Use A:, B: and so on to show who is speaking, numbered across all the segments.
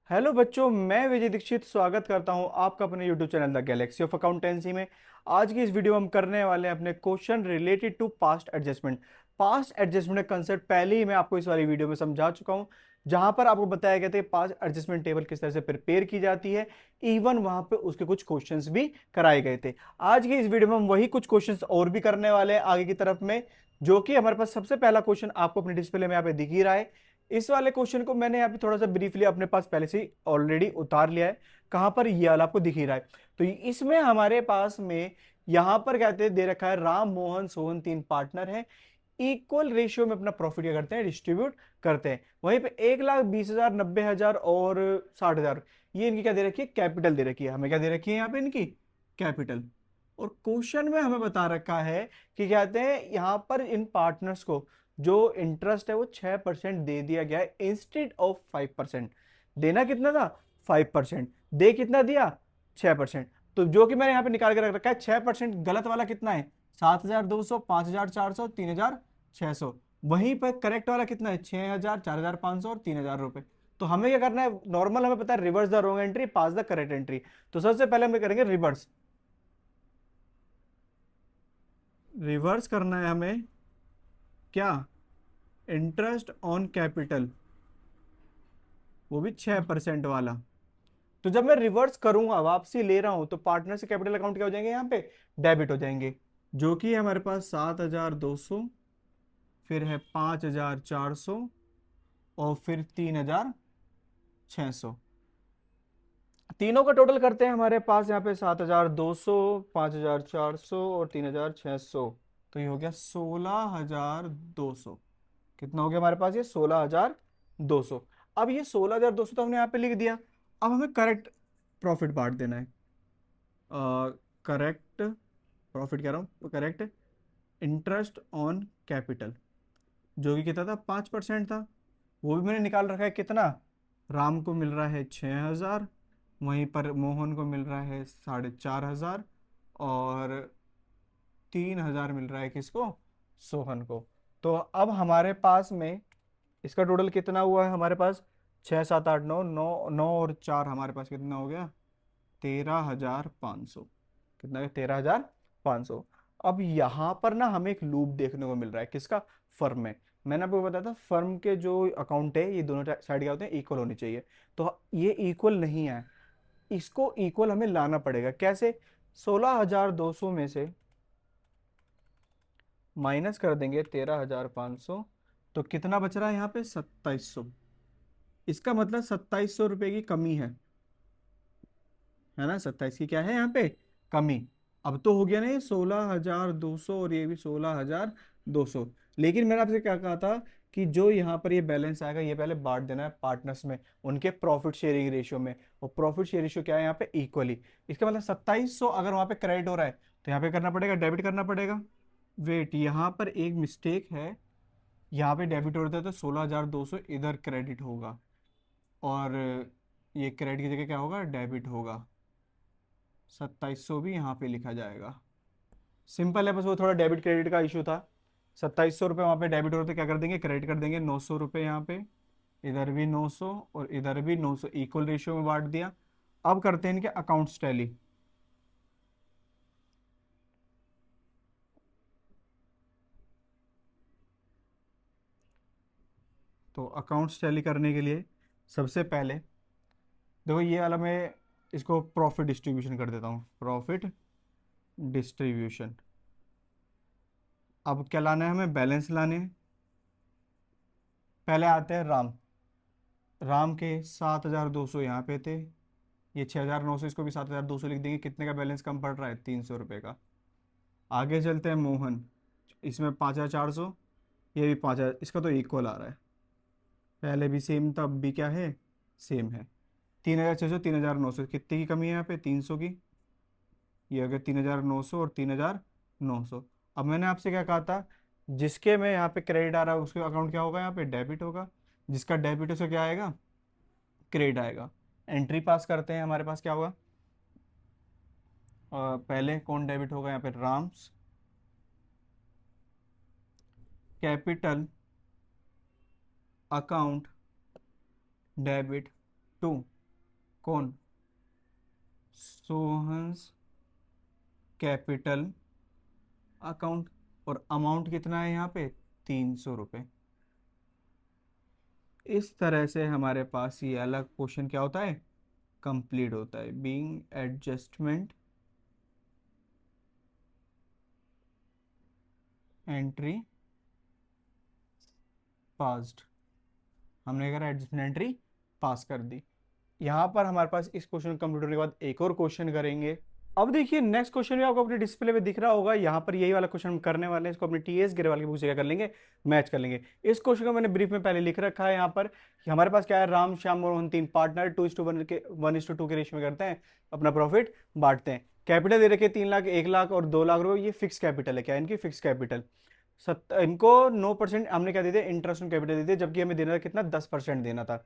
A: Hello बच्चों, मैं विजय दीक्षित स्वागत करता हूं आपका अपने YouTube channel the Galaxy of accountancy में। आज की इस वीडियो में हम करने वाले हैं अपने question related to past adjustment. Past adjustment का कंसेप्ट पहले ही मैं आपको इस वाली वीडियो में समझा चुका हूं, जहां पर आपको बताया गया था कि पास्ट एडजस्टमेंट टेबल किस तरह से प्रिपेयर की जाती है। इवन वहां पे उसके कुछ क्वेश्चंस भी कराए गए थे। आज की इस वीडियो में हम वही कुछ क्वेश्चंस और भी करने वाले हैं आगे की तरफ में, जो कि हमारे पास सबसे पहला क्वेश्चन आपको अपने डिस्प्ले में यहाँ पे दिख ही रहा है। इस वाले क्वेश्चन को मैंने यहाँ पे थोड़ा सा ब्रीफली अपने पास पहले से ही ऑलरेडी उतार लिया है। कहां पर ये वाला आपको दिख ही रहा है। तो इसमें हमारे पास में यहां पर कहते हैं दे रखा है राम मोहन सोहन तीन पार्टनर हैं, इक्वल रेशियो में अपना प्रॉफिट क्या करते हैं, डिस्ट्रीब्यूट करते हैं। वहीं पे 1,20,000, 90,000 और 60,000 ये इनकी क्या दे रखी है, कैपिटल दे रखी है। हमें क्या दे रखी है यहाँ पे, इनकी कैपिटल। और क्वेश्चन में हमें बता रखा है कि कहते हैं यहां पर इन पार्टनर्स को जो इंटरेस्ट है वो 6% दे दिया गया है इंस्टेड ऑफ 5%। देना कितना था, 5%। दे कितना दिया, 6%। तो जो कि मैंने यहाँ पे निकाल के रख रखा है 6% गलत वाला कितना है, 7,200, 5,400, 3,600। वहीं पर करेक्ट वाला कितना है, 6,000, 4,500 और 3,000 रुपए। तो हमें क्या करना है, नॉर्मल हमें पता है reverse the wrong entry pass the correct entry. तो सबसे पहले हम करेंगे रिवर्स। रिवर्स करना है हमें क्या, इंटरेस्ट ऑन कैपिटल, वो भी 6% वाला। तो जब मैं रिवर्स करूंगा, वापसी ले रहा हूं, तो पार्टनर से कैपिटल अकाउंट क्या हो जाएंगे, यहाँ पे डेबिट हो जाएंगे। जो कि हमारे पास 7,200, फिर है 5,400 और फिर 3,600। तीनों का टोटल करते हैं हमारे पास यहाँ पे 7,200, 5,400 और 3,600। तो ये हो गया 16,200। कितना हो गया हमारे पास, ये 16,200। अब ये 16,200 तो हमने यहाँ पे लिख दिया। अब हमें करेक्ट प्रॉफिट बांट देना है। करेक्ट प्रॉफिट कह रहा हूँ, करेक्ट इंटरेस्ट ऑन कैपिटल, जो कि कितना था, 5% था। वो भी मैंने निकाल रखा है। कितना, राम को मिल रहा है 6,000, वहीं पर मोहन को मिल रहा है 4,500 और 3,000 मिल रहा है किसको, सोहन को। तो अब हमारे पास में इसका टोटल कितना हुआ है, हमारे पास 6, 7, 8, 9, 9, 9 और 4, हमारे पास कितना हो गया, 13,500। कितना है, 13,500। अब यहाँ पर ना हमें एक लूप देखने को मिल रहा है, किसका, फर्म में। मैंने आपको बताया था फर्म के जो अकाउंट है ये दोनों साइड क्या होते हैं, इक्वल होनी चाहिए। तो ये इक्वल नहीं है, इसको इक्वल हमें लाना पड़ेगा। कैसे, 16,200 में से माइनस कर देंगे 13,500, तो कितना बच रहा है यहाँ पे, 2,700। इसका मतलब 2,700 रुपए की कमी है ना, 27 की क्या है यहाँ पे, कमी। अब तो हो गया ना ये 16,200 और ये भी 16,200। लेकिन मैंने आपसे क्या कहा था कि जो यहाँ पर ये बैलेंस आएगा ये पहले बांट देना है पार्टनर्स में, उनके प्रॉफिट शेयरिंग रेशियो में। और प्रॉफिट शेयर रेशियो क्या है यहाँ पे, इक्वली। इसका मतलब 2,700 अगर वहां पे क्रेडिट हो रहा है तो यहाँ पे करना पड़ेगा, डेबिट करना पड़ेगा। वेट, यहाँ पर एक मिस्टेक है, यहाँ पे डेबिट हो रहा था तो 16,200 इधर क्रेडिट होगा, और ये क्रेडिट की जगह क्या होगा, डेबिट होगा। 2,700 भी यहाँ पे लिखा जाएगा। सिंपल है, बस वो थोड़ा डेबिट क्रेडिट का इशू था। 2,700 रुपये वहाँ पे डेबिट हो रहे थे, क्या कर देंगे, क्रेडिट कर देंगे 900 रुपये यहाँ पे। इधर भी 900 और इधर भी 900, इक्वल रेशियो में बांट दिया। अब करते हैं इनके अकाउंट्स टैली। तो अकाउंट्स टैली करने के लिए सबसे पहले देखो ये वाला मैं इसको प्रॉफिट डिस्ट्रीब्यूशन कर देता हूँ, प्रॉफिट डिस्ट्रीब्यूशन। अब क्या लाना है हमें, बैलेंस लाने हैं। पहले आते हैं राम। राम के 7,200 यहाँ पे थे, ये 6,900, इसको भी 7,200 लिख देंगे। कितने का बैलेंस कम पड़ रहा है, 300 रुपये का। आगे चलते हैं मोहन, इसमें 5,400, ये भी 5,000, इसका तो इक्वल आ रहा है। पहले भी सेम था, अब भी क्या है, सेम है। 3,600, 3,900, कितने की कमी है यहाँ पे, 300 की। ये हो गया 3,900 और 3,900। अब मैंने आपसे क्या कहा था, जिसके में यहाँ पे क्रेडिट आ रहा है उसके अकाउंट क्या होगा, यहाँ पे डेबिट होगा। जिसका डेबिट है उसका क्या आएगा, क्रेडिट आएगा। एंट्री पास करते हैं, हमारे पास क्या होगा, पहले कौन डेबिट होगा यहाँ पे, Ram's capital account debit to कौन? Sohan's capital account. और अमाउंट कितना है यहाँ पे? 300 रुपये। इस तरह से हमारे पास ये अलग क्वेश्चन क्या होता है? कंप्लीट होता है। Being adjustment entry passed. हमने करा एडजस्टमेंट एंट्री पास कर दी। यहाँ पर हमारे पास इस क्वेश्चन कंप्लीट होने के बाद एक और क्वेश्चन करेंगे। अब देखिए नेक्स्ट क्वेश्चन भी आपको अपने डिस्प्ले पे दिख रहा होगा। यहाँ पर यही वाला क्वेश्चन हम करने वाले हैं। इसको अपने टीएस गिरेवाल की बुक से क्या कर लेंगे? मैच कर लेंगे। इस क्वेश्चन को मैंने ब्रीफ में पहले लिख रखा है यहाँ पर कि हमारे पास क्या है, राम श्याम मोहन तीन पार्टनर 2:1 के 1:2 के रेशियो में करते हैं, अपना प्रॉफिट बांटते हैं। कैपिटल दे रखे 3 लाख, 1 लाख और 2 लाख रुपए। ये फिक्स कैपिटल है। क्या है इनकी? Fix capital. इनको 9% हमने क्या दे दिया? इंटरेस्ट ऑन कैपिटल दे दिया, जबकि हमें देना था कितना? 10% देना था।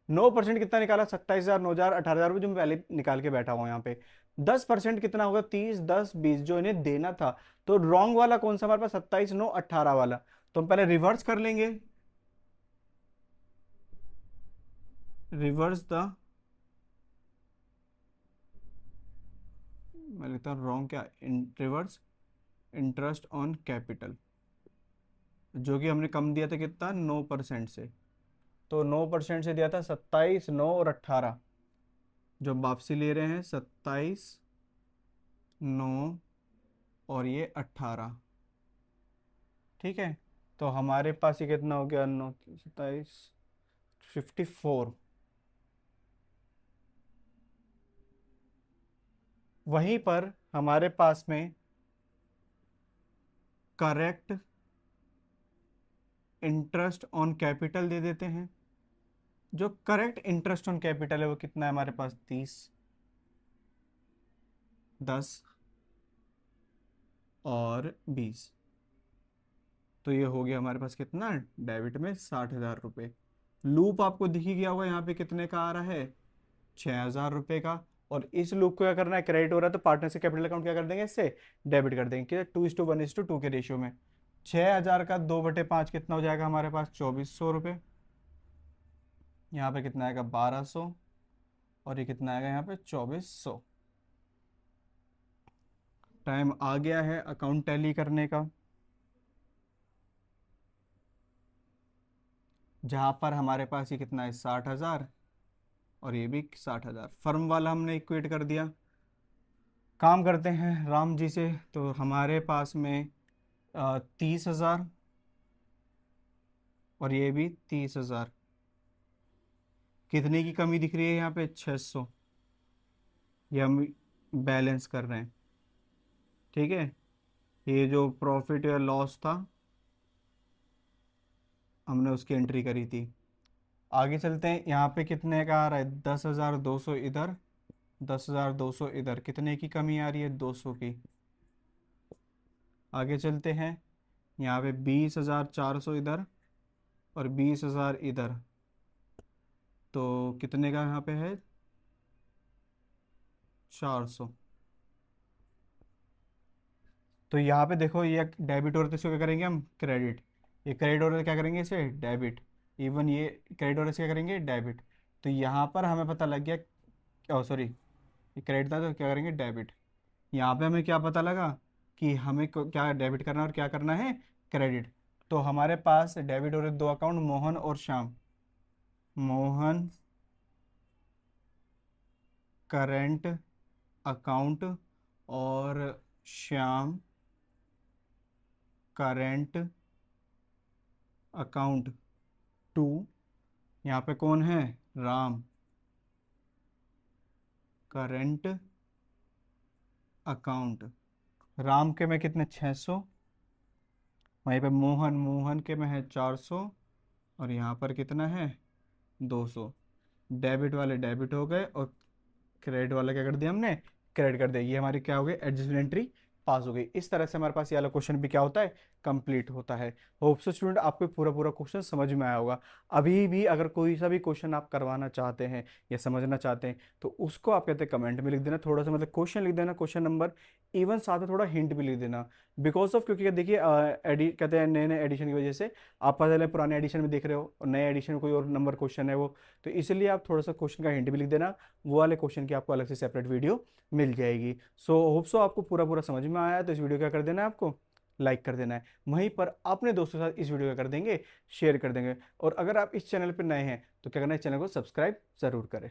A: 9% कितना निकाला? 27,000, 9,000, 18,000 रुपये, जो मैं पहले निकाल के बैठा हुआ यहाँ पे। 10% कितना होगा? 30, 10, 20 जो इन्हें देना था। तो रॉन्ग वाला कौन सा हमारे पास? 27, 9, 18 वाला। तो हम पहले रिवर्स कर लेंगे। रिवर्स द, मैं लिखता हूँ रॉन्ग क्या? रिवर्स इंटरेस्ट ऑन कैपिटल, जो कि हमने कम दिया था कितना? 9% से। तो 9% से दिया था 27, 9 और 18। जो हम वापसी ले रहे हैं 27, 9 और ये 18। ठीक है। तो हमारे पास ये कितना हो गया? 9, 27, 54। वहीं पर हमारे पास में करेक्ट इंटरेस्ट ऑन कैपिटल दे देते हैं। जो करेक्ट इंटरेस्ट ऑन कैपिटल है वो कितना है हमारे पास? 30, 10 और 20। तो ये हो गया हमारे पास कितना? डेबिट में 60,000 रुपये। लूप आपको दिख ही गया होगा यहाँ पे कितने का आ रहा है? 6,000 रुपये का। और इस लूप को क्या करना है? क्रेडिट हो रहा है तो पार्टनर से कैपिटल अकाउंट क्या कर देंगे? इससे डेबिट कर देंगे। 2:1:2 के रेशियो में। 6,000 का 2/5 कितना हो जाएगा हमारे पास? 2,400 रुपये। यहाँ पे कितना आएगा? 1,200। और ये कितना आएगा यहाँ पे? 2,400। टाइम आ गया है अकाउंट टैली करने का, जहां पर हमारे पास ये कितना है? 60,000 और ये भी 60,000। फर्म वाला हमने इक्वेट कर दिया। काम करते हैं राम जी से। तो हमारे पास में 30,000 और ये भी 30,000। कितने की कमी दिख रही है यहाँ पे? 600। ये हम बैलेंस कर रहे हैं। ठीक है। ये जो प्रॉफिट या लॉस था हमने उसकी एंट्री करी थी। आगे चलते हैं। यहाँ पे कितने का आ रहा है? 10,200 इधर, 10,200 इधर। कितने की कमी आ रही है? 200 की। आगे चलते हैं। यहाँ पे 20,400 इधर और 20,000 इधर। तो कितने का यहाँ पे है? 400। तो यहाँ पे देखो ये डेबिट हो रहा है तो इसको क्या करेंगे हम? क्रेडिट। ये क्रेडिट हो रहा है तो क्या करेंगे? इसे डेबिट। इवन ये क्रेडिट हो रहा है, इसे क्या करेंगे? डेबिट। तो यहाँ पर हमें पता लग गया, ओ सॉरी, ये क्रेडिट था तो क्या करेंगे? डेबिट। यहाँ पे हमें क्या पता लगा कि हमें क्या डेबिट करना है और क्या करना है? क्रेडिट। तो हमारे पास डेबिट हो रहे दो अकाउंट, मोहन और श्याम। मोहन करेंट अकाउंट और श्याम करेंट अकाउंट टू। यहाँ पे कौन है? Ram current account. राम के में कितने? 600। वहीं पे मोहन के में है 400। और यहाँ पर कितना है? 200। डेबिट वाले डेबिट हो गए और क्रेडिट वाला क्या कर दिया हमने? क्रेडिट कर दिया। ये हमारी क्या हो गई? एडजस्टमेंट एंट्री पास हो गई। इस तरह से हमारे पास ये वाला क्वेश्चन भी क्या होता है? कंप्लीट होता है। होप सो स्टूडेंट आपको पूरा पूरा क्वेश्चन समझ में आया होगा। अभी भी अगर कोई सा भी क्वेश्चन आप करवाना चाहते हैं या समझना चाहते हैं तो उसको आप कहते हैं कमेंट में लिख देना, थोड़ा सा मतलब क्वेश्चन लिख देना, क्वेश्चन नंबर, इवन साथ में थोड़ा हिंट भी लिख देना। बिकॉज ऑफ, क्योंकि देखिए एडि कहते हैं नए नए एडिशन की वजह से आप पहले पुराने एडिशन में देख रहे हो और नए एडिशन में कोई और नंबर क्वेश्चन है वो, तो इसलिए आप थोड़ा सा क्वेश्चन का हिंट भी लिख देना, वो वाले क्वेश्चन की आपको अलग से सेपरेट वीडियो मिल जाएगी। सो होप सो आपको पूरा पूरा समझ में आया है। तो इस वीडियो क्या कर देना है, आपको लाइक कर देना है, वहीं पर अपने दोस्तों के साथ इस वीडियो को कर देंगे, शेयर कर देंगे। और अगर आप इस चैनल पर नए हैं तो क्या करना है, चैनल को सब्सक्राइब जरूर करें।